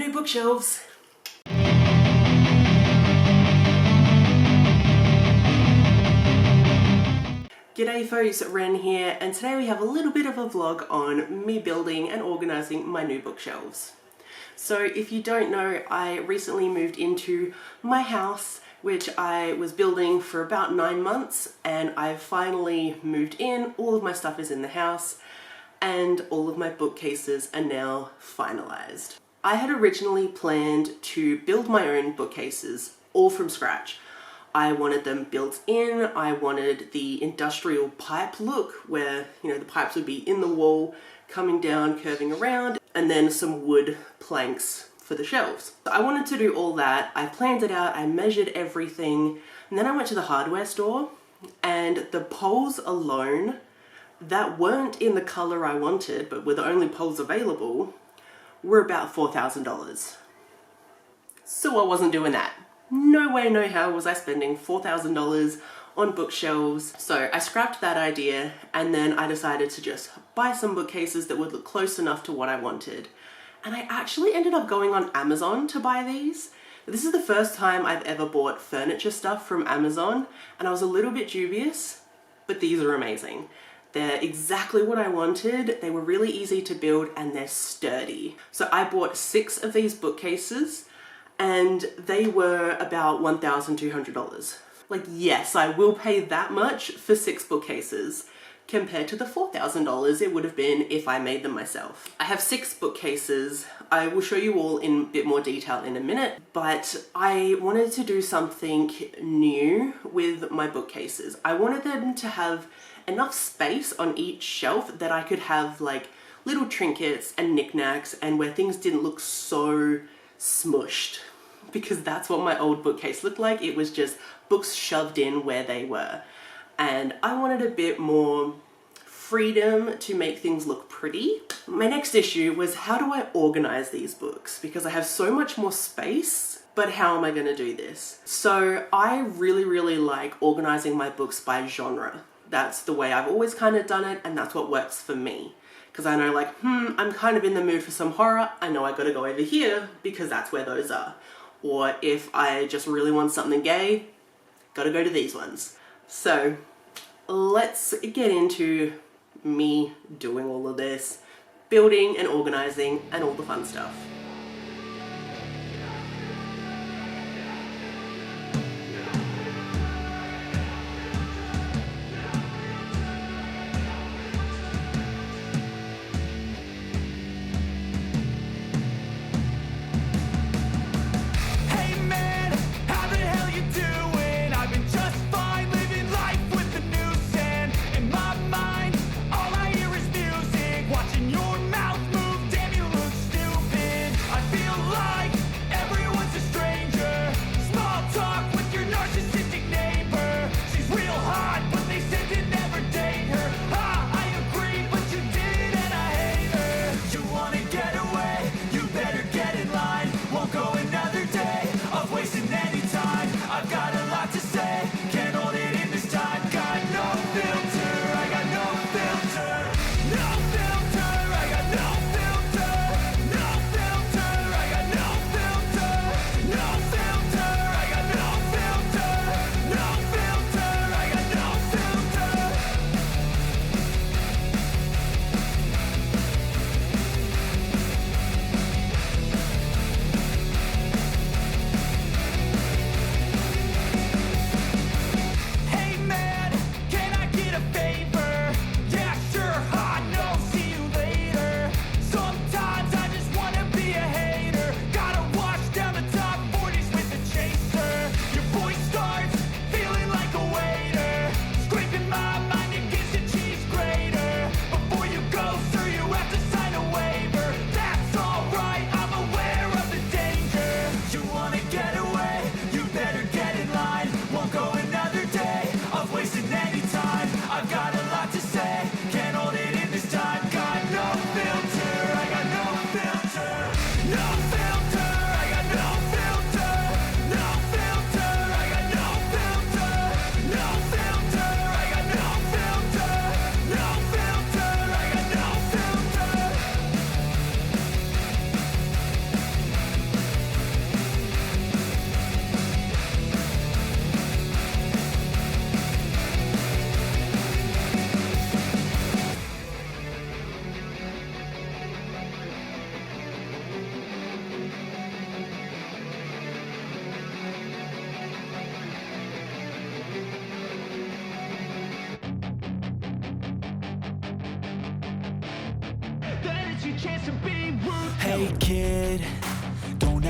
new bookshelves. G'day folks, Wren here, and today we have a little bit of a vlog on me building and organising my new bookshelves. So if you don't know, I recently moved into my house, which I was building for about 9 months, and I've finally moved in. All of my stuff is in the house, and all of my bookcases are now finalised. I had originally planned to build my own bookcases, all from scratch. I wanted them built in. I wanted the industrial pipe look where, the pipes would be in the wall, coming down, curving around, and then some wood planks for the shelves. So I wanted to do all that. I planned it out, I measured everything, and then I went to the hardware store, and the poles alone that weren't in the color I wanted, but were the only poles available, were about $4,000. So I wasn't doing that. No way, no how was I spending $4,000 on bookshelves. So I scrapped that idea, and then I decided to just buy some bookcases that would look close enough to what I wanted. And I actually ended up going on Amazon to buy these. This is the first time I've ever bought furniture stuff from Amazon, and I was a little bit dubious, but these are amazing. They're exactly what I wanted. They were really easy to build, and they're sturdy. So I bought 6 of these bookcases, and they were about $1,200. Like, yes, I will pay that much for 6 bookcases compared to the $4,000 it would have been if I made them myself. I have 6 bookcases. I will show you all in a bit more detail in a minute, but I wanted to do something new with my bookcases. I wanted them to have enough space on each shelf that I could have like little trinkets and knickknacks, and where things didn't look so smushed, because that's what my old bookcase looked like. It was just books shoved in where they were. And I wanted a bit more freedom to make things look pretty. My next issue was, how do I organize these books? Because I have so much more space, but how am I gonna do this? So I really like organizing my books by genre. That's the way I've always kind of done it, and that's what works for me. Because I know, like, I'm kind of in the mood for some horror, I know I gotta go over here because that's where those are. Or if I just really want something gay, gotta go to these ones. So let's get into me doing all of this, building and organizing and all the fun stuff.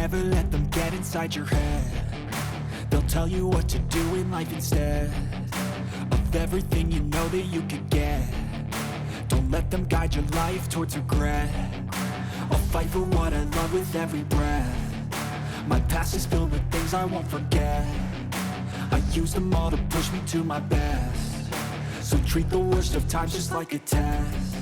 never let them get inside your head. They'll tell you what to do in life instead of everything you know that you could get. Don't let them guide your life towards regret. I'll fight for what I love with every breath. My past is filled with things I won't forget. I use them all to push me to my best. So treat the worst of times just like a test.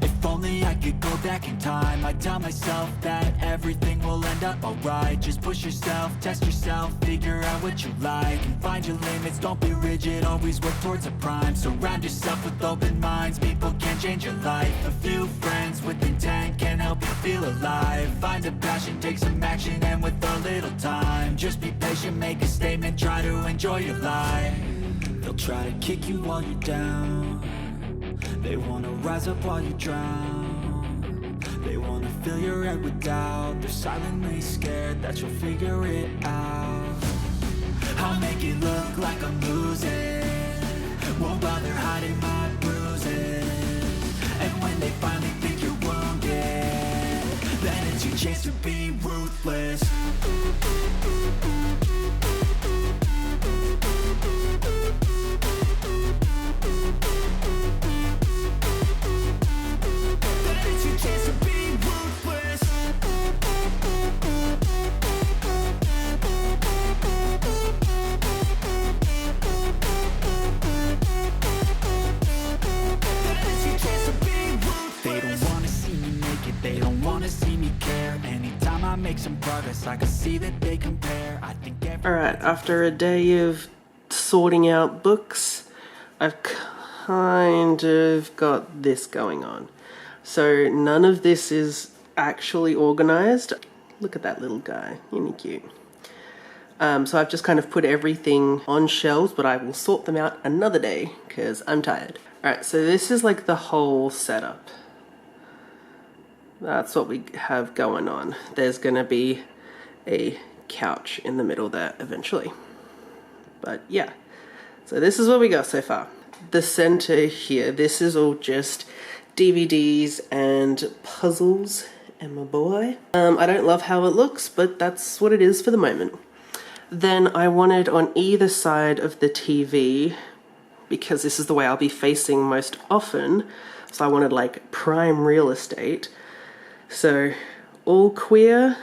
If only I could go back in time, I'd tell myself that everything will end up alright. Just push yourself, test yourself, figure out what you like, and find your limits, don't be rigid, always work towards a prime. Surround yourself with open minds, people can change your life. A few friends with intent can help you feel alive. Find a passion, take some action, and with a little time, just be patient, make a statement, try to enjoy your life. They'll try to kick you while you're down. They wanna rise up while you drown. They wanna fill your head with doubt. They're silently scared that you'll figure it out. I'll make it look like I'm losing, won't bother hiding my bruises. And when they finally think you're wounded, then it's your chance to be ruthless. Some progress, I can see that they compare. I think Alright, after a day of sorting out books, I've kind of got this going on. So none of this is actually organized. Look at that little guy, isn't he cute? So I've just kind of put everything on shelves, but I will sort them out another day because I'm tired. Alright, so this is like the whole setup. That's what we have going on. There's gonna be a couch in the middle there eventually. But yeah, so this is what we got so far. The center here, this is all just DVDs and puzzles and my boy. I don't love how it looks, but that's what it is for the moment. Then I wanted on either side of the TV, because this is the way I'll be facing most often, so I wanted like prime real estate. So all queer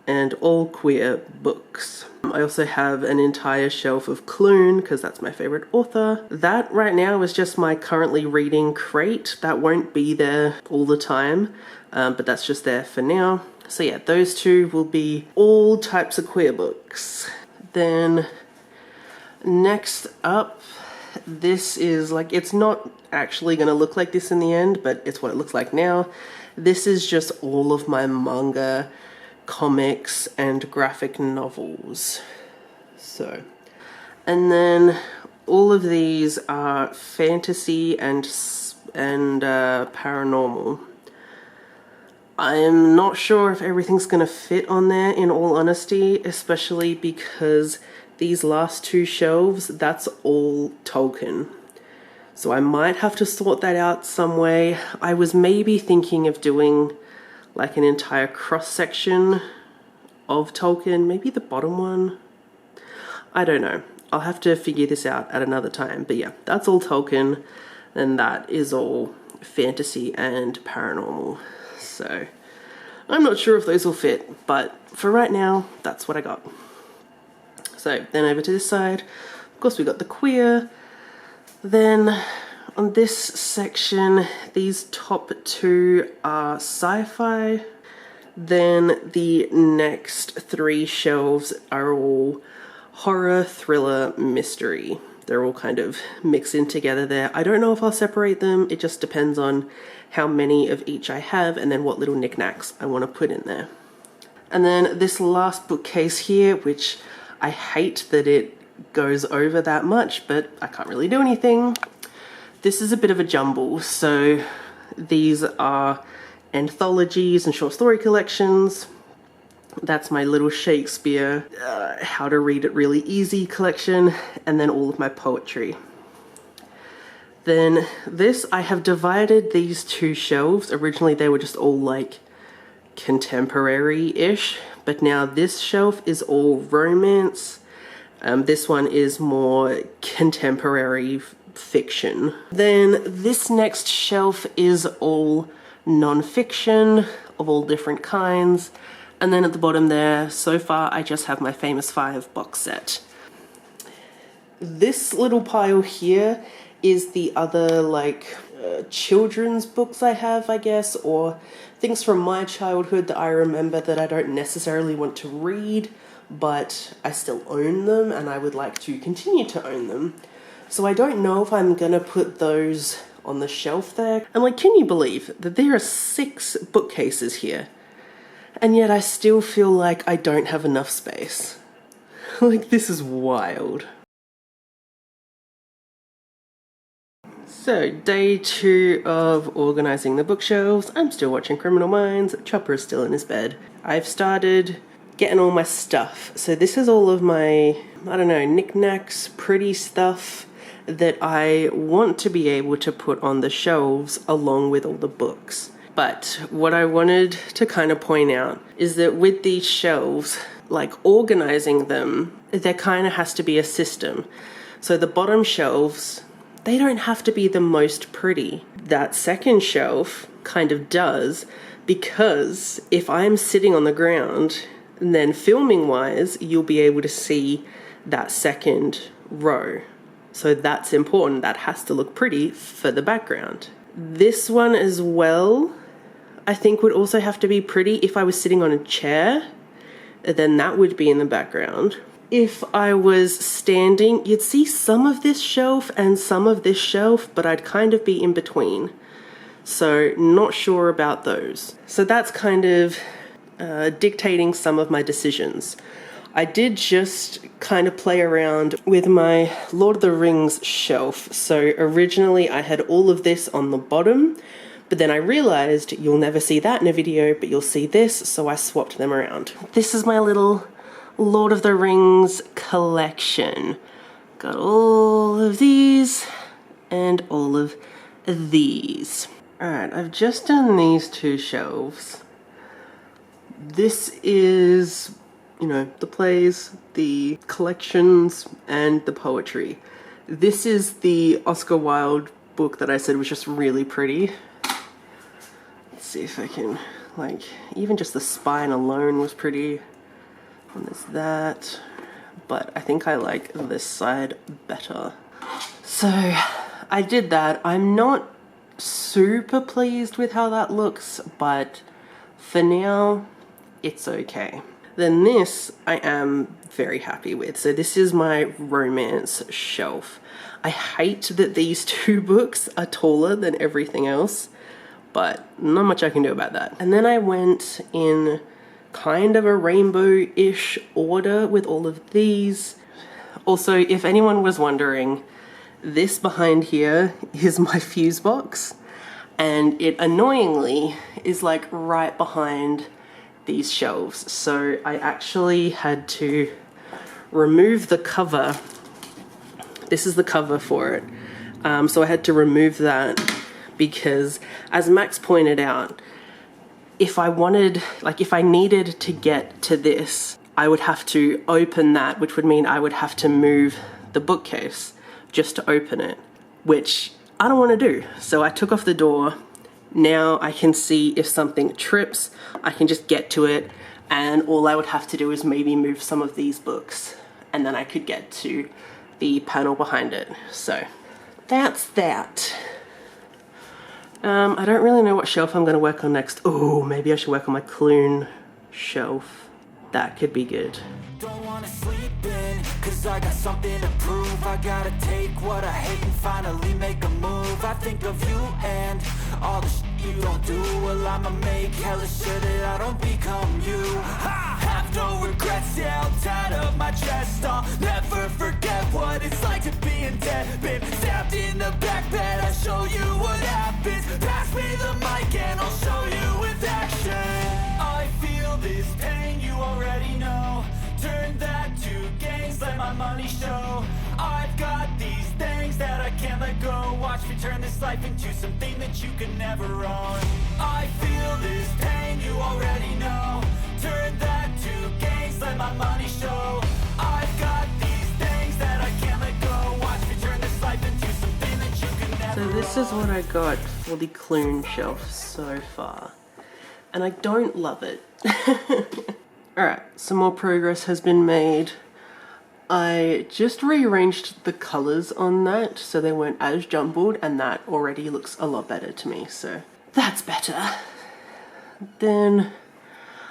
and all queer books. I also have an entire shelf of Clune because that's my favorite author. That right now is just my currently reading crate. That won't be there all the time, but that's just there for now. So yeah, those two will be all types of queer books. Then next up, this is like, it's not actually gonna look like this in the end, but it's what it looks like now. This is just all of my manga, comics, and graphic novels. So, and then all of these are fantasy and paranormal. I'm not sure if everything's gonna fit on there, in all honesty, especially because these last two shelves, that's all Tolkien. So I might have to sort that out some way. I was maybe thinking of doing like an entire cross-section of Tolkien, maybe the bottom one. I don't know. I'll have to figure this out at another time. But yeah, that's all Tolkien, and that is all fantasy and paranormal. So I'm not sure if those will fit, but for right now, that's what I got. So then over to this side, of course we got the queer. Then on this section, these top two are sci-fi. Then the next three shelves are all horror, thriller, mystery. They're all kind of mixed in together there. I don't know if I'll separate them. It just depends on how many of each I have and then what little knickknacks I want to put in there. And then this last bookcase here, which I hate that it goes over that much, but I can't really do anything. This is a bit of a jumble. So these are anthologies and short story collections. That's my little Shakespeare, how to read it really easy collection, and then all of my poetry. Then this, I have divided these two shelves. Originally they were just all like contemporary-ish, but now this shelf is all romance. This one is more contemporary fiction. Then this next shelf is all non-fiction of all different kinds. And then at the bottom there, so far I just have my Famous Five box set. This little pile here is the other like children's books I have, I guess, or things from my childhood that I remember that I don't necessarily want to read, but I still own them and I would like to continue to own them. So I don't know if I'm gonna put those on the shelf there. And like, can you believe that there are 6 bookcases here? And yet I still feel like I don't have enough space. Like, this is wild. So, day 2 of organising the bookshelves. I'm still watching Criminal Minds. Chopper is still in his bed. I've started getting all my stuff. So this is all of my, I don't know, knickknacks, pretty stuff that I want to be able to put on the shelves along with all the books. But what I wanted to kind of point out is that with these shelves, like organising them, there kind of has to be a system. So the bottom shelves, they don't have to be the most pretty. That second shelf kind of does, because if I'm sitting on the ground, then filming wise, you'll be able to see that second row. So that's important. That has to look pretty for the background. This one as well, I think would also have to be pretty. If I was sitting on a chair, then that would be in the background. If I was standing, you'd see some of this shelf and some of this shelf, but I'd kind of be in between. So not sure about those. So that's kind of dictating some of my decisions. I did just kind of play around with my Lord of the Rings shelf. So originally I had all of this on the bottom, but then I realized you'll never see that in a video, but you'll see this, so I swapped them around. This is my little Lord of the Rings collection. Got all of these and all of these. Alright, I've just done these 2 shelves. This is, you know, the plays, the collections, and the poetry. This is the Oscar Wilde book that I said was just really pretty. Let's see if I can, like, even just the spine alone was pretty. And there's that. But I think I like this side better. So I did that. I'm not super pleased with how that looks, but for now, it's okay. Then this I am very happy with. So this is my romance shelf. I hate that these 2 books are taller than everything else, but not much I can do about that. And then I went in kind of a rainbow-ish order with all of these. Also, if anyone was wondering, this behind here is my fuse box, and it annoyingly is like right behind these shelves. So I actually had to remove the cover. This is the cover for it. So I had to remove that because, as Max pointed out, if I wanted, like if I needed to get to this, I would have to open that, which would mean I would have to move the bookcase just to open it, which I don't want to do. So I took off the door. Now I can see if something trips, I can just get to it, and all I would have to do is maybe move some of these books, and then I could get to the panel behind it. So that's that. I don't really know what shelf I'm going to work on next. Oh, maybe I should work on my Clune shelf. That could be good. Don't wanna sleep in, cause I got something to prove. I gotta take what I hate and finally make a move. I think of you and all the shit you don't do. Well, I'ma make hella sure that I don't become you. I have no regrets, yeah, I'll tie up my chest. I'll never forget what it's like to be in debt. Been stabbed in the back bed, I'll show you what happens. Pass me the mic and I'll show you with action. I feel this pain, you already know. Turn that to gains, let my money show. I've got these things things that I can't let go. Watch me turn this life into something that you can never own. I feel this pain, you already know. Turn that to gains, let my money show. I've got these things that I can't let go. Watch me turn this life into something that you can never own. So this is what I got for the Clune shelf so far. And I don't love it. Alright, some more progress has been made. I just rearranged the colours on that so they weren't as jumbled, and that already looks a lot better to me, so that's better. Then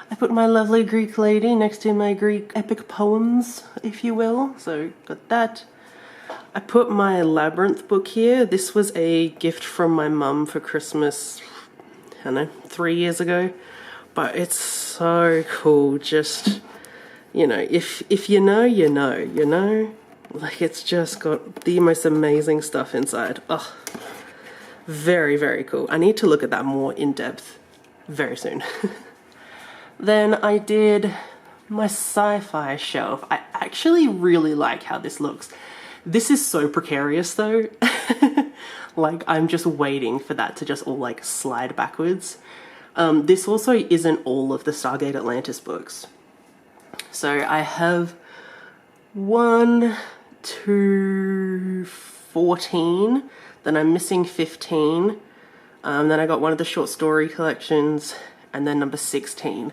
I put my lovely Greek lady next to my Greek epic poems, if you will, so got that. I put my Labyrinth book here. This was a gift from my mum for Christmas, I don't know, 3 years ago, but it's so cool. Just, you know, if you know, you know, you know? Like, it's just got the most amazing stuff inside. Oh, very, very cool. I need to look at that more in depth very soon. Then I did my sci-fi shelf. I actually really like how this looks. This is so precarious though. Like, I'm just waiting for that to just all like slide backwards. This also isn't all of the Stargate Atlantis books. So I have 1, 2, 14, then I'm missing 15, then I got one of the short story collections, and then number 16.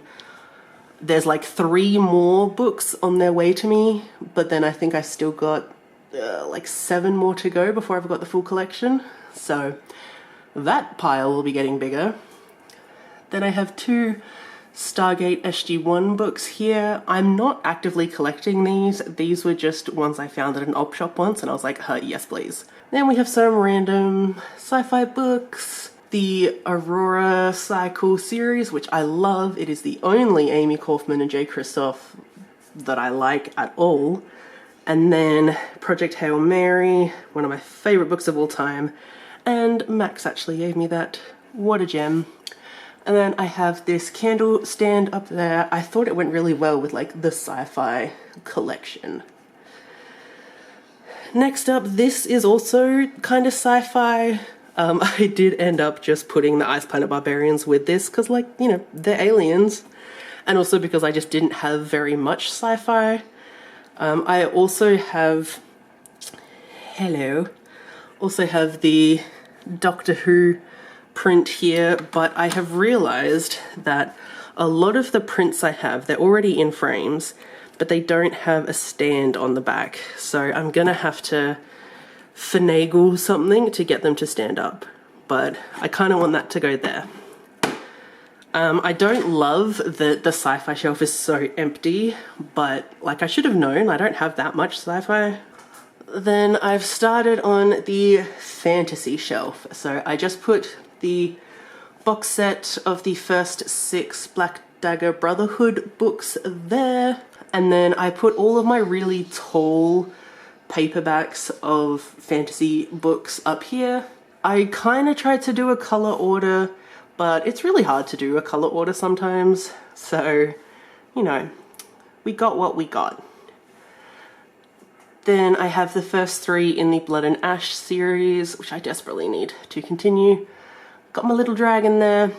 There's like 3 more books on their way to me, but then I think I still got like 7 more to go before I've got the full collection. So that pile will be getting bigger. Then I have 2 Stargate SG-1 books here. I'm not actively collecting these. These were just ones I found at an op shop once, and I was like, yes please. Then we have some random sci-fi books. The Aurora Cycle series, which I love. It is the only Amy Kaufman and Jay Kristoff that I like at all. And then Project Hail Mary, one of my favorite books of all time. And Max actually gave me that. What a gem. And then I have this candle stand up there. I thought it went really well with like the sci-fi collection. Next up, this is also kind of sci-fi. I did end up just putting the Ice Planet Barbarians with this because, like, you know, they're aliens. And also because I just didn't have very much sci-fi. I also have, also have the Doctor Who print here, but I have realized that a lot of the prints I have, they're already in frames, but they don't have a stand on the back. So I'm gonna have to finagle something to get them to stand up, but I kind of want that to go there. I don't love that the sci-fi shelf is so empty, but like I should have known, I don't have that much sci-fi. Then I've started on the fantasy shelf. So I just put the box set of the first 6 Black Dagger Brotherhood books there. And then I put all of my really tall paperbacks of fantasy books up here. I kind of tried to do a color order, but it's really hard to do a color order sometimes. So, you know, we got what we got. Then I have the first 3 in the Blood and Ash series, which I desperately need to continue. Got my little dragon there.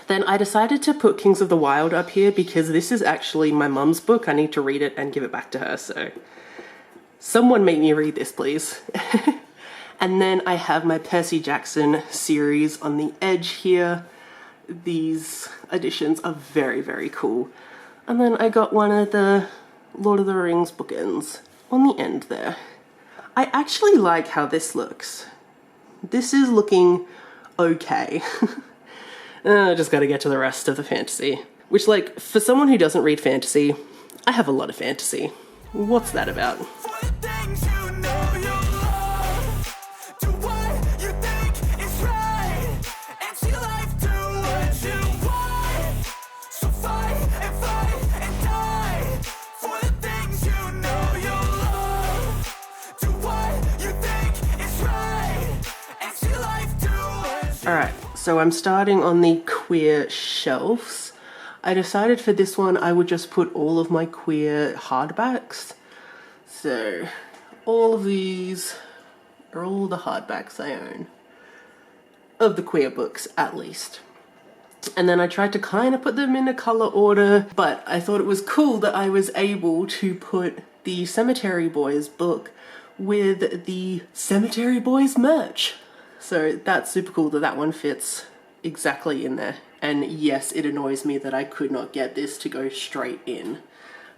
Then I decided to put Kings of the Wild up here because this is actually my mum's book. I need to read it and give it back to her, so someone make me read this, please. And then I have my Percy Jackson series on the edge here. These editions are very, very cool. And then I got one of the Lord of the Rings bookends on the end there. I actually like how this looks. This is looking okay. I just gotta get to the rest of the fantasy. Which, like, for someone who doesn't read fantasy, I have a lot of fantasy. What's that about? Alright, so I'm starting on the queer shelves. I decided for this one I would just put all of my queer hardbacks. So, all of these are all the hardbacks I own. Of the queer books, at least. And then I tried to kind of put them in a color order, but I thought it was cool that I was able to put the Cemetery Boys book with the Cemetery Boys merch. So that's super cool that that one fits exactly in there. And yes, it annoys me that I could not get this to go straight in.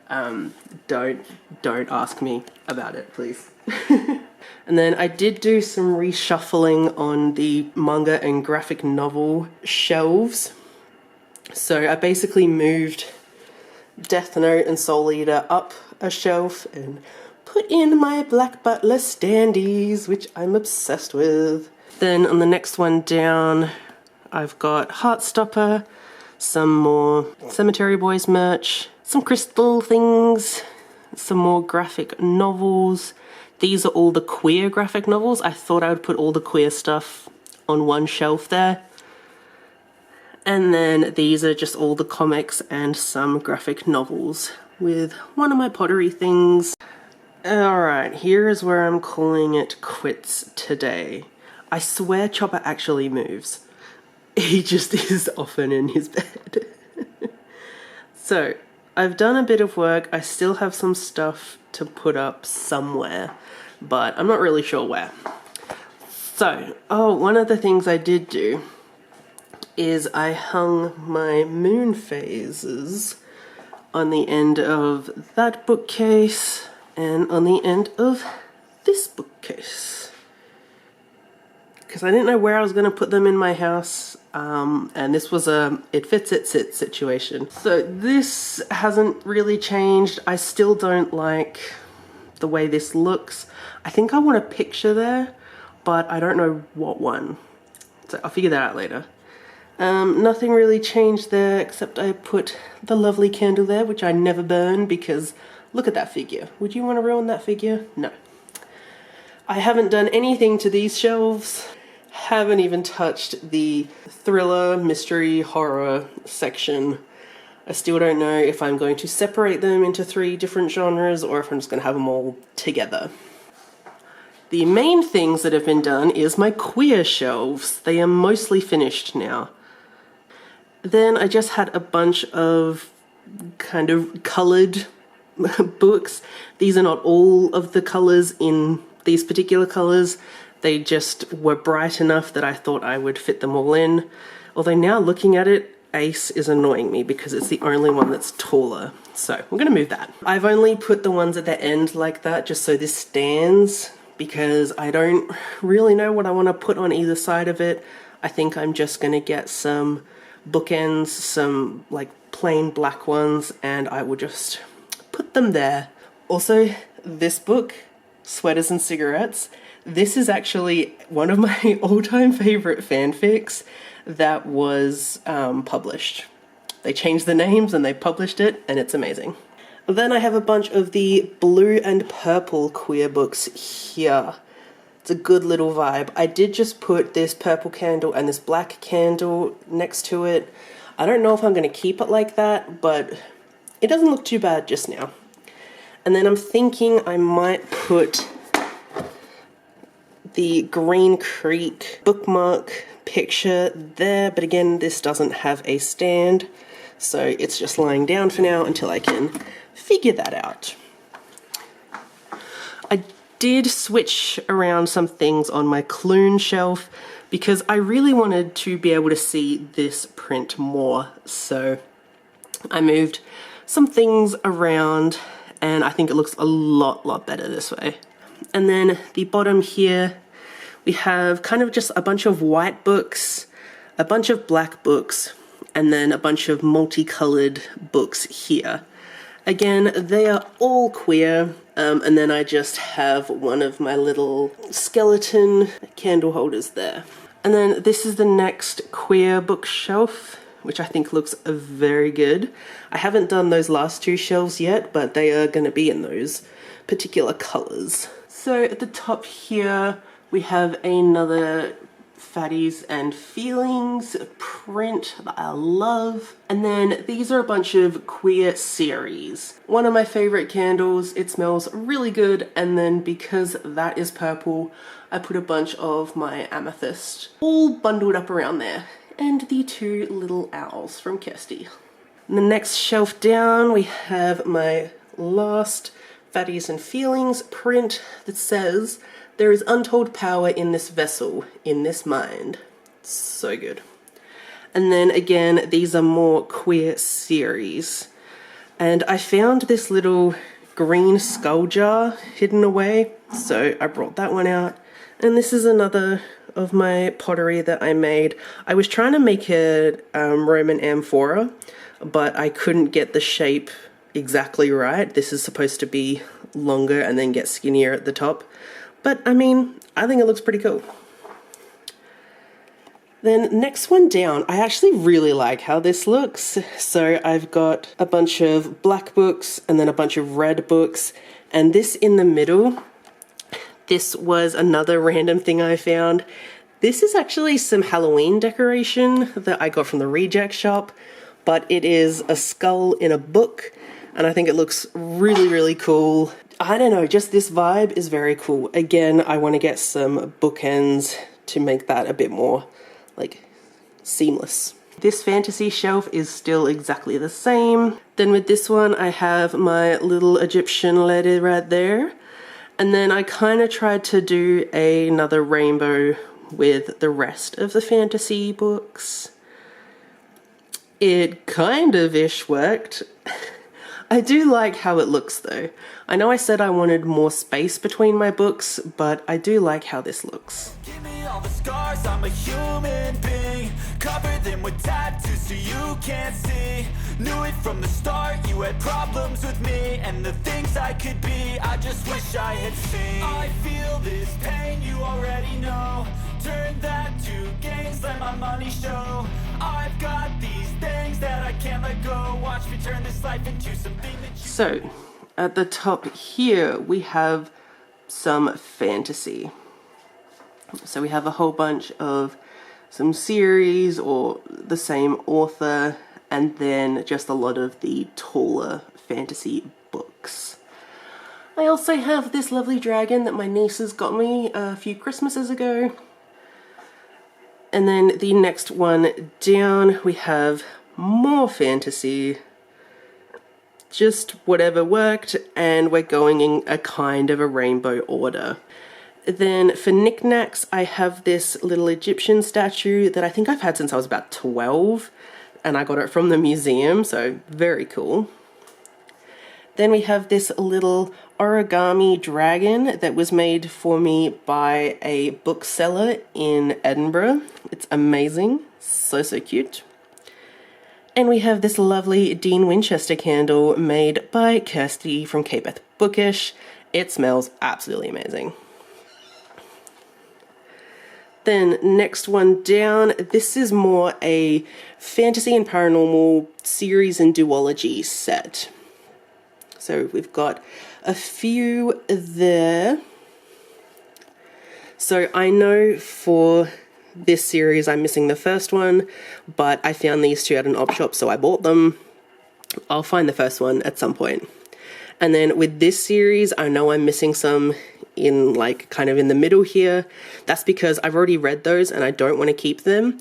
Don't ask me about it, please. And then I did do some reshuffling on the manga and graphic novel shelves. So I basically moved Death Note and Soul Eater up a shelf and put in my Black Butler standees, which I'm obsessed with. Then on the next one down, I've got Heartstopper, some more Cemetery Boys merch, some crystal things, some more graphic novels. These are all the queer graphic novels. I thought I would put all the queer stuff on one shelf there. And then these are just all the comics and some graphic novels with one of my pottery things. Alright, here is where I'm calling it quits today. I swear Chopper actually moves. He just is often in his bed. So, I've done a bit of work. I still have some stuff to put up somewhere, but I'm not really sure where. So, one of the things I did do is I hung my moon phases on the end of that bookcase and on the end of this bookcase. Because I didn't know where I was going to put them in my house, and this was a it fits it sits situation. So this hasn't really changed. I still don't like the way this looks. I think I want a picture there, but I don't know what one. So I'll figure that out later. Nothing really changed there except I put the lovely candle there, which I never burn because look at that figure. Would you want to ruin that figure? No. I haven't done anything to these shelves. Haven't even touched the thriller, mystery, horror section. I still don't know if I'm going to separate them into 3 different genres or if I'm just going to have them all together. The main things that have been done is my queer shelves. They are mostly finished now. Then I just had a bunch of kind of coloured books. These are not all of the colours in these particular colours. They just were bright enough that I thought I would fit them all in. Although now looking at it, Ace is annoying me because it's the only one that's taller. So I'm going to move that. I've only put the ones at the end like that just so this stands because I don't really know what I want to put on either side of it. I think I'm just going to get some bookends, some like plain black ones, and I will just put them there. Also, this book, Sweaters and Cigarettes, this is actually one of my all-time favorite fanfics that was published. They changed the names and they published it, and it's amazing. Then I have a bunch of the blue and purple queer books here. It's a good little vibe. I did just put this purple candle and this black candle next to it. I don't know if I'm going to keep it like that, but it doesn't look too bad just now. And then I'm thinking I might put the Green Creek bookmark picture there, but again, this doesn't have a stand, so it's just lying down for now until I can figure that out. I did switch around some things on my Clune shelf because I really wanted to be able to see this print more, so I moved some things around and I think it looks a lot better this way. And then the bottom here, we have kind of just a bunch of white books, a bunch of black books, and then a bunch of multicolored books here. Again, they are all queer, and then I just have one of my little skeleton candle holders there. And then this is the next queer bookshelf, which I think looks very good. I haven't done those last 2 shelves yet, but they are going to be in those particular colors. So at the top here, we have another Fatties and Feelings print that I love. And then these are a bunch of queer series. One of my favorite candles, it smells really good, and then because that is purple, I put a bunch of my amethyst all bundled up around there. And the two little owls from Kirsty. And the next shelf down, we have my last Fatties and Feelings print that says, "There is untold power in this vessel, in this mind." So good. And then again, these are more queer series. And I found this little green skull jar hidden away, so I brought that one out. And this is another of my pottery that I made. I was trying to make a Roman amphora, but I couldn't get the shape exactly right. This is supposed to be longer and then get skinnier at the top. But I mean, I think it looks pretty cool. Then next one down, I actually really like how this looks. So I've got a bunch of black books and then a bunch of red books. And this in the middle, this was another random thing I found. This is actually some Halloween decoration that I got from the reject shop, but it is a skull in a book, and I think it looks really, really cool. I don't know, just this vibe is very cool. Again, I want to get some bookends to make that a bit more, like, seamless. This fantasy shelf is still exactly the same. Then with this one, I have my little Egyptian lady right there. And then I kind of tried to do another rainbow with the rest of the fantasy books. It kind of ish worked. I do like how it looks though. I know I said I wanted more space between my books, but I do like how this looks. Give me all the scars, I'm a human being. Cover them with tattoos so you can't see. Knew it from the start, you had problems with me and the things I could be, I just wish I had seen. I feel this pain, you already know. Turn that to gains, let my money show. I've got these things that I can't let go. Watch me turn this life into something that you... So, at the top here, we have some fantasy. So we have a whole bunch of some series or the same author, and then just a lot of the taller fantasy books. I also have this lovely dragon that my nieces got me a few Christmases ago. And then the next one down, we have more fantasy. Just whatever worked, and we're going in a kind of a rainbow order. Then for knickknacks, I have this little Egyptian statue that I think I've had since I was about 12, and I got it from the museum, so very cool. Then we have this little origami dragon that was made for me by a bookseller in Edinburgh. It's amazing, so cute. And we have this lovely Dean Winchester candle made by Kirsty from K-Beth Bookish. It smells absolutely amazing. Then next one down, this is more a fantasy and paranormal series and duology set. So we've got a few there. So I know for this series I'm missing the first one, but I found these two at an op shop, so I bought them. I'll find the first one at some point. And then with this series, I know I'm missing some in like kind of in the middle here. That's because I've already read those and I don't want to keep them.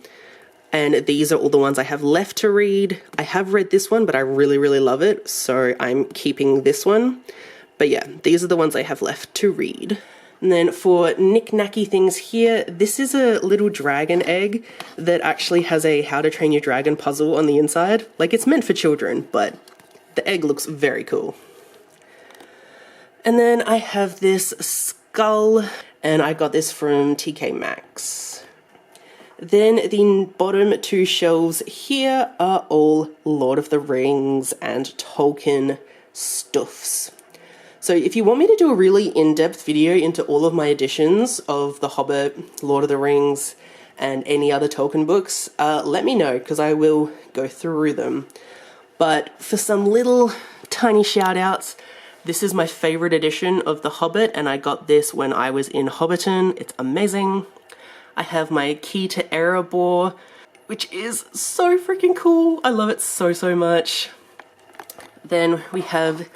And these are all the ones I have left to read. I have read this one, but I really, really love it, so I'm keeping this one. But yeah, these are the ones I have left to read. And then for knick-knacky things here, this is a little dragon egg that actually has a How to Train Your Dragon puzzle on the inside. Like, it's meant for children, but the egg looks very cool. And then I have this skull, and I got this from TK Maxx. Then the bottom two shelves here are all Lord of the Rings and Tolkien stuffs. So if you want me to do a really in-depth video into all of my editions of The Hobbit, Lord of the Rings, and any other Tolkien books, let me know, because I will go through them. But for some little tiny shout-outs, this is my favorite edition of The Hobbit, and I got this when I was in Hobbiton. It's amazing. I have my key to Erebor, which is so freaking cool. I love it so, so much. Then we have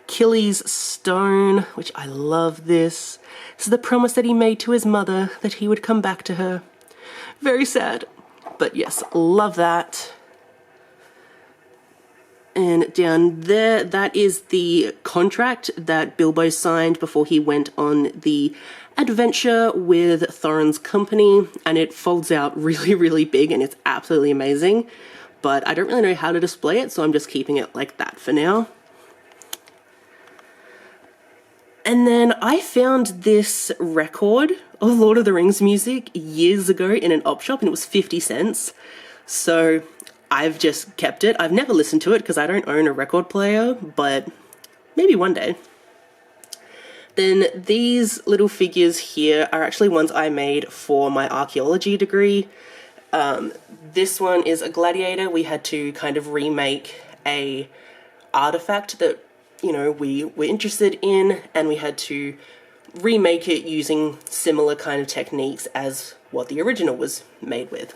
Killy's Stone, which I love this. This is the promise that he made to his mother that he would come back to her. Very sad, but yes, love that. And down there, that is the contract that Bilbo signed before he went on the adventure with Thorin's company, and it folds out really, really big, and it's absolutely amazing. But I don't really know how to display it, so I'm just keeping it like that for now. And then I found this record of Lord of the Rings music years ago in an op shop, and it was 50 cents. So I've just kept it. I've never listened to it because I don't own a record player, but maybe one day. Then these little figures here are actually ones I made for my archaeology degree. This one is a gladiator. We had to kind of remake a artifact that, you know, we were interested in, and we had to remake it using similar kind of techniques as what the original was made with.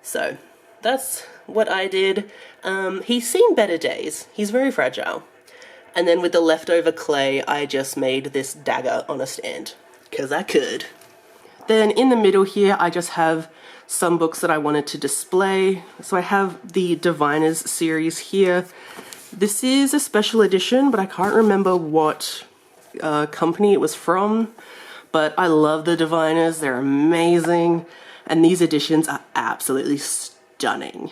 So that's what I did. He's seen better days. He's very fragile. And then with the leftover clay, I just made this dagger on a stand, because I could. Then in the middle here, I just have some books that I wanted to display. So I have the Diviners series here. This is a special edition, but I can't remember what company it was from. But I love the Diviners. They're amazing. And these editions are absolutely stunning.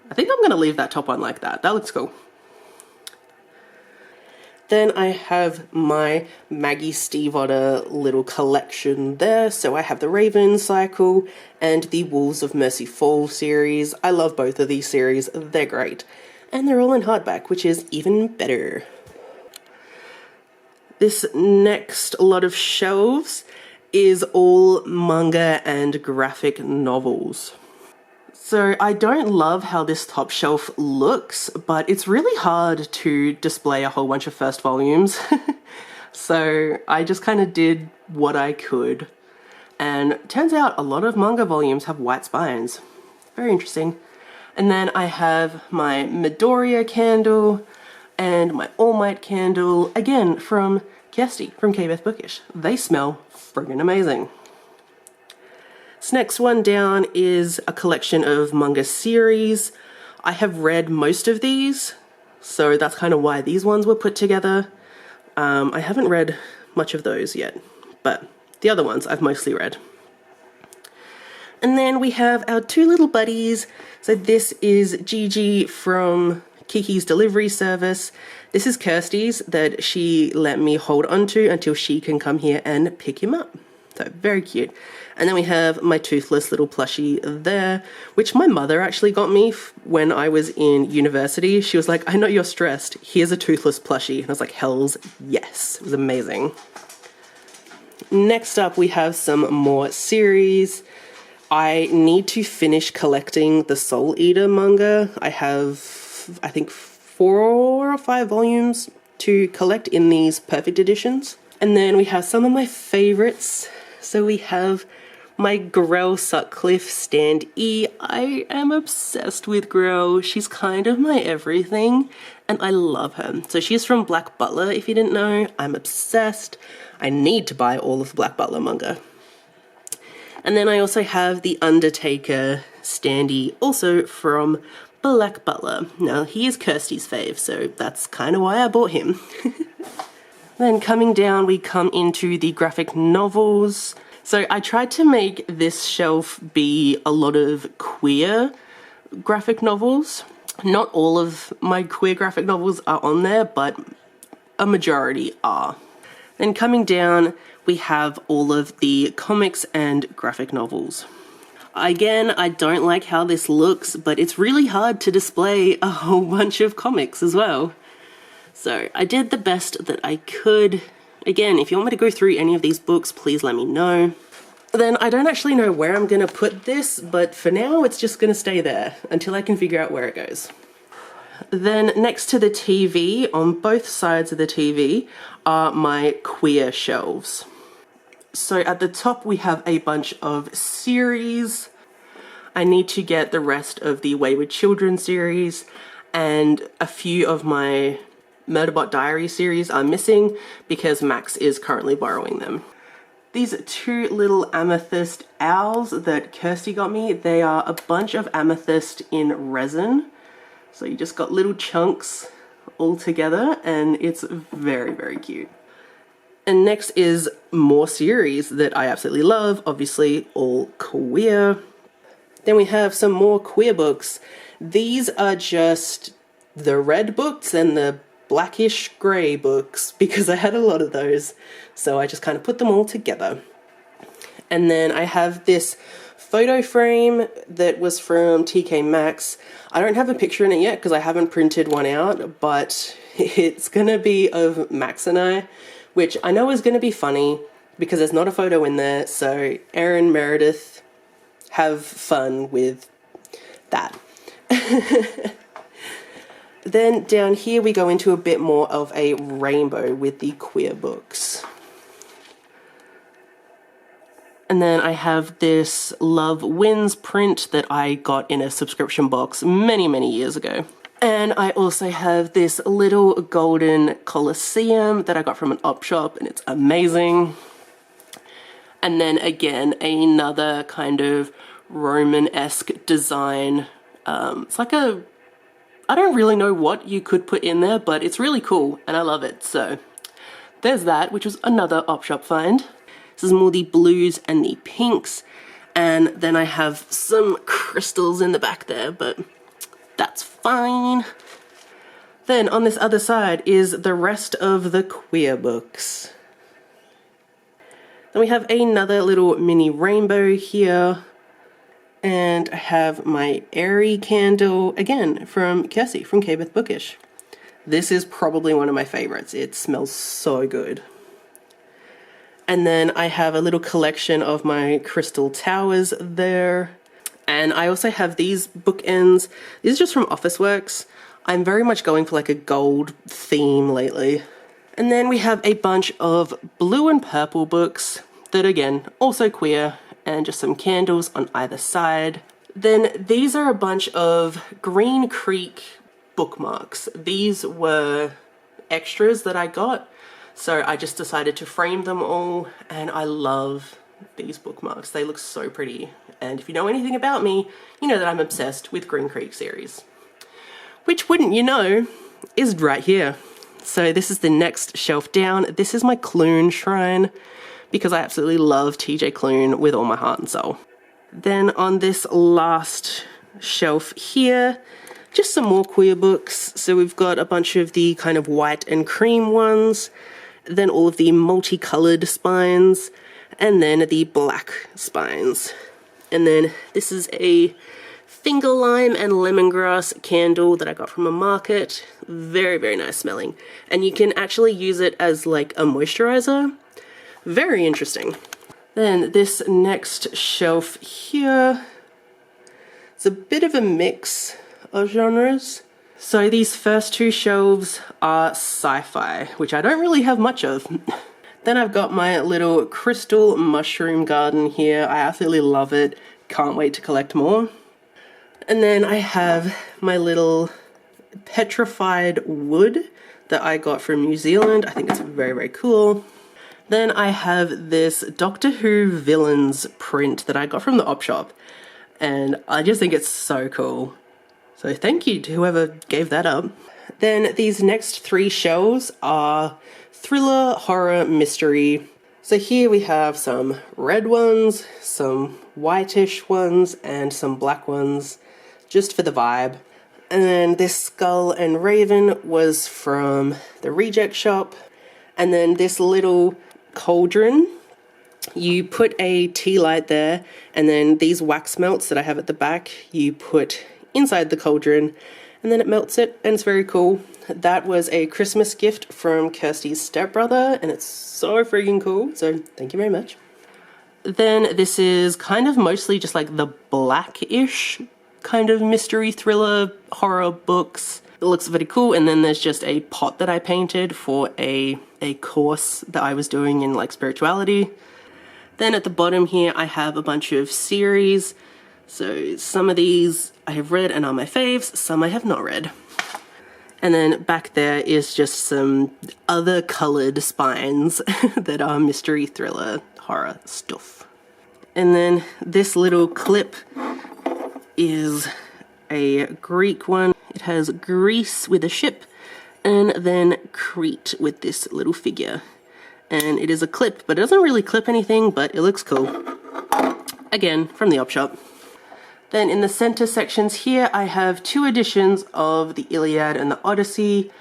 I think I'm going to leave that top one like that. That looks cool. Then I have my Maggie Stiefvater little collection there. So I have the Raven Cycle and the Wolves of Mercy Fall series. I love both of these series. They're great. And they're all in hardback, which is even better. This next lot of shelves is all manga and graphic novels. So I don't love how this top shelf looks, but it's really hard to display a whole bunch of first volumes. So I just kind of did what I could. And it turns out a lot of manga volumes have white spines. Very interesting. And then I have my Midoriya candle and my All Might candle, again from Kirsty from K-Beth Bookish. They smell friggin' amazing. This next one down is a collection of manga series. I have read most of these, so that's kind of why these ones were put together. I haven't read much of those yet, but the other ones I've mostly read. And then we have our two little buddies. So this is Gigi from Kiki's Delivery Service. This is Kirsty's that she let me hold onto until she can come here and pick him up. So very cute. And then we have my toothless little plushie there, which my mother actually got me when I was in university. She was like, I know you're stressed. Here's a toothless plushie. And I was like, hells yes. It was amazing. Next up, we have some more series. I need to finish collecting the Soul Eater manga. I have, I think, 4 or 5 volumes to collect in these perfect editions. And then we have some of my favorites. So we have my Grell Sutcliffe Stand E. I am obsessed with Grell. She's kind of my everything, and I love her. So she's from Black Butler, if you didn't know. I'm obsessed. I need to buy all of the Black Butler manga. And then I also have the Undertaker Standee, also from Black Butler. Now, he is Kirsty's fave, so that's kind of why I bought him. Then coming down, we come into the graphic novels. So I tried to make this shelf be a lot of queer graphic novels. Not all of my queer graphic novels are on there, but a majority are. Then coming down, we have all of the comics and graphic novels. Again, I don't like how this looks, but it's really hard to display a whole bunch of comics as well. So I did the best that I could. Again, if you want me to go through any of these books, please let me know. Then I don't actually know where I'm going to put this, but for now it's just going to stay there until I can figure out where it goes. Then next to the TV, on both sides of the TV, are my queer shelves. So at the top we have a bunch of series. I need to get the rest of the Wayward Children series, and a few of my Murderbot Diary series are missing because Max is currently borrowing them. These two little amethyst owls that Kirsty got me, they are a bunch of amethyst in resin. So you just got little chunks all together, and it's very, very cute. And next is more series that I absolutely love, obviously all queer. Then we have some more queer books. These are just the red books and the blackish grey books because I had a lot of those. So I just kind of put them all together. And then I have this photo frame that was from TK Maxx. I don't have a picture in it yet because I haven't printed one out, but it's gonna be of Max and I, which I know is gonna be funny because there's not a photo in there. So Erin, Meredith, have fun with that. Then down here we go into a bit more of a rainbow with the queer books. And then I have this Love Wins print that I got in a subscription box many, many years ago. And I also have this little golden Colosseum that I got from an op shop, and it's amazing. And then again, another kind of Roman-esque design. It's like I don't really know what you could put in there, but it's really cool and I love it. So there's that, which was another op shop find. This is more the blues and the pinks. And then I have some crystals in the back there, but that's fine. Then on this other side is the rest of the queer books. Then we have another little mini rainbow here. And I have my airy candle, again, from Kirsty, from K-Beth Bookish. This is probably one of my favorites. It smells so good. And then I have a little collection of my crystal towers there. And I also have these bookends. These are just from Officeworks. I'm very much going for like a gold theme lately. And then we have a bunch of blue and purple books that, again, also queer, and just some candles on either side. Then these are a bunch of Green Creek bookmarks. These were extras that I got, so I just decided to frame them all, and I love these bookmarks. They look so pretty, and if you know anything about me, you know that I'm obsessed with Green Creek series. Which, wouldn't you know, is right here. So this is the next shelf down. This is my Clune shrine, because I absolutely love TJ Clune with all my heart and soul. Then on this last shelf here, just some more queer books. So we've got a bunch of the kind of white and cream ones, then all of the multicolored spines, and then the black spines. And then this is a finger lime and lemongrass candle that I got from a market. Very, very nice smelling. And you can actually use it as like a moisturizer. Very interesting. Then this next shelf here, it's a bit of a mix of genres. So these first two shelves are sci-fi, which I don't really have much of. Then I've got my little crystal mushroom garden here. I absolutely love it. Can't wait to collect more. And then I have my little petrified wood that I got from New Zealand. I think it's very, very cool. Then I have this Doctor Who villains print that I got from the op shop, and I just think it's so cool. So thank you to whoever gave that up. Then these next three shelves are thriller, horror, mystery. So here we have some red ones, some whitish ones, and some black ones, just for the vibe. And then this Skull and Raven was from the Reject Shop. And then this little cauldron, you put a tea light there, and then these wax melts that I have at the back, you put inside the cauldron, and then it melts it, and it's very cool. That was a Christmas gift from Kirsty's stepbrother, and it's so freaking cool, so thank you very much. Then this is kind of mostly just like the blackish kind of mystery thriller horror books. It looks very cool. And then there's just a pot that I painted for a course that I was doing in like spirituality. Then at the bottom here, I have a bunch of series. So some of these I have read and are my faves, some I have not read. And then back there is just some other colored spines that are mystery, thriller, horror stuff. And then this little clip is a Greek one. It has Greece with a ship and then Crete with this little figure. And it is a clip, but it doesn't really clip anything, but it looks cool. Again, from the op shop. Then in the center sections here, I have 2 editions of the Iliad and the Odyssey.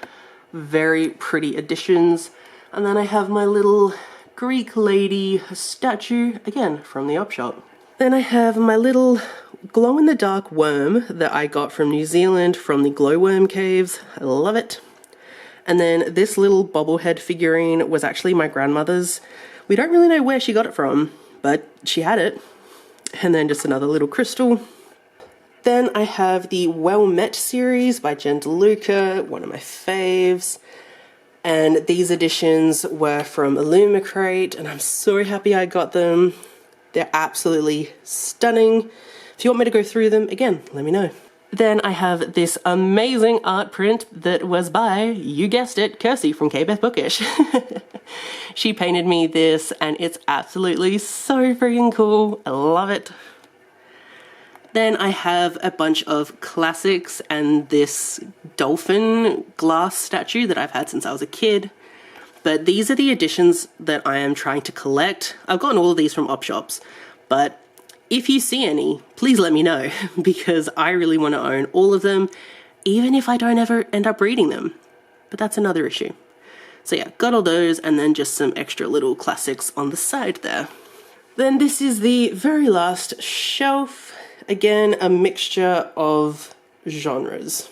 Very pretty editions. And then I have my little Greek lady statue, again, from the op shop. Then I have my little glow-in-the-dark worm that I got from New Zealand from the glowworm caves. I love it. And then this little bobblehead figurine was actually my grandmother's. We don't really know where she got it from, but she had it. And then just another little crystal. Then I have the Well Met series by Jen DeLuca, one of my faves. And these editions were from Illumicrate, and I'm so happy I got them. They're absolutely stunning. If you want me to go through them, again, let me know. Then I have this amazing art print that was by, you guessed it, Kirsty from K-Beth Bookish. She painted me this and it's absolutely so freaking cool. I love it. Then I have a bunch of classics and this dolphin glass statue that I've had since I was a kid. But these are the editions that I am trying to collect. I've gotten all of these from op shops, but if you see any, please let me know, because I really want to own all of them, even if I don't ever end up reading them. But that's another issue. So yeah, got all those, and then just some extra little classics on the side there. Then this is the very last shelf. Again, a mixture of genres.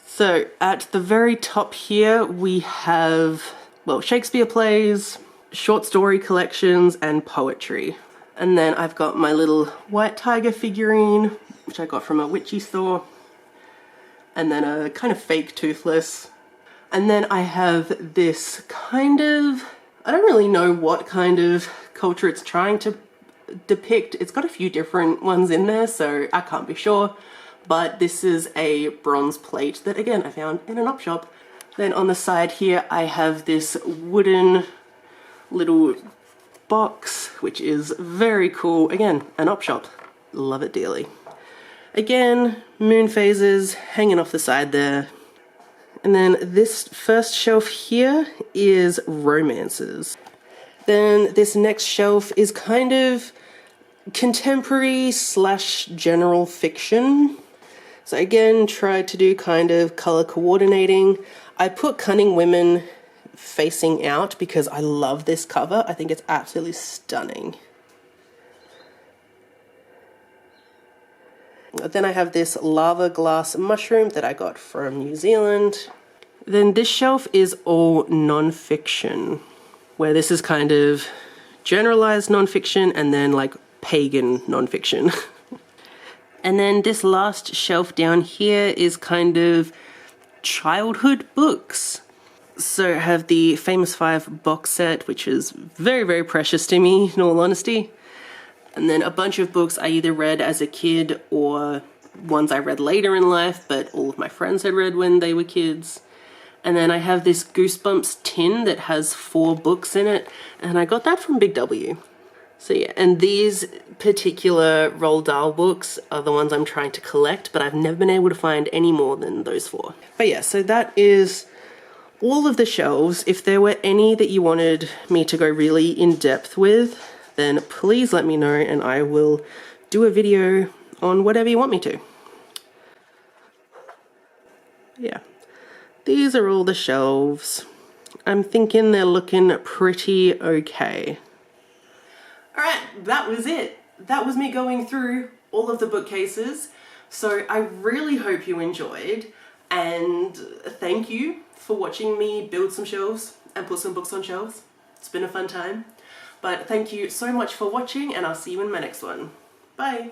So at the very top here, we have, well, Shakespeare plays, short story collections, and poetry. And then I've got my little white tiger figurine, which I got from a witchy store. And then a kind of fake toothless. And then I have this kind of, I don't really know what kind of culture it's trying to depict. It's got a few different ones in there, so I can't be sure. But this is a bronze plate that, again, I found in an op shop. Then on the side here, I have this wooden little box, which is very cool. Again, an op shop. Love it dearly. Again, moon phases hanging off the side there. And then this first shelf here is romances. Then this next shelf is kind of contemporary / general fiction. So again, tried to do kind of color coordinating. I put Cunning Women facing out because I love this cover. I think it's absolutely stunning. Then I have this lava glass mushroom that I got from New Zealand. Then this shelf is all non-fiction, where this is kind of generalized non-fiction and then like pagan non-fiction. And then this last shelf down here is kind of childhood books. So I have the Famous 5 box set, which is very, very precious to me, in all honesty. And then a bunch of books I either read as a kid or ones I read later in life, but all of my friends had read when they were kids. And then I have this Goosebumps tin that has 4 books in it, and I got that from Big W. So yeah, and these particular Roald Dahl books are the ones I'm trying to collect, but I've never been able to find any more than those 4. But yeah, so that is all of the shelves. If there were any that you wanted me to go really in depth with, then please let me know and I will do a video on whatever you want me to. Yeah, these are all the shelves. I'm thinking they're looking pretty okay. Alright, that was it. That was me going through all of the bookcases. So I really hope you enjoyed, and thank you for watching me build some shelves and put some books on shelves. It's been a fun time. But thank you so much for watching, and I'll see you in my next one. Bye!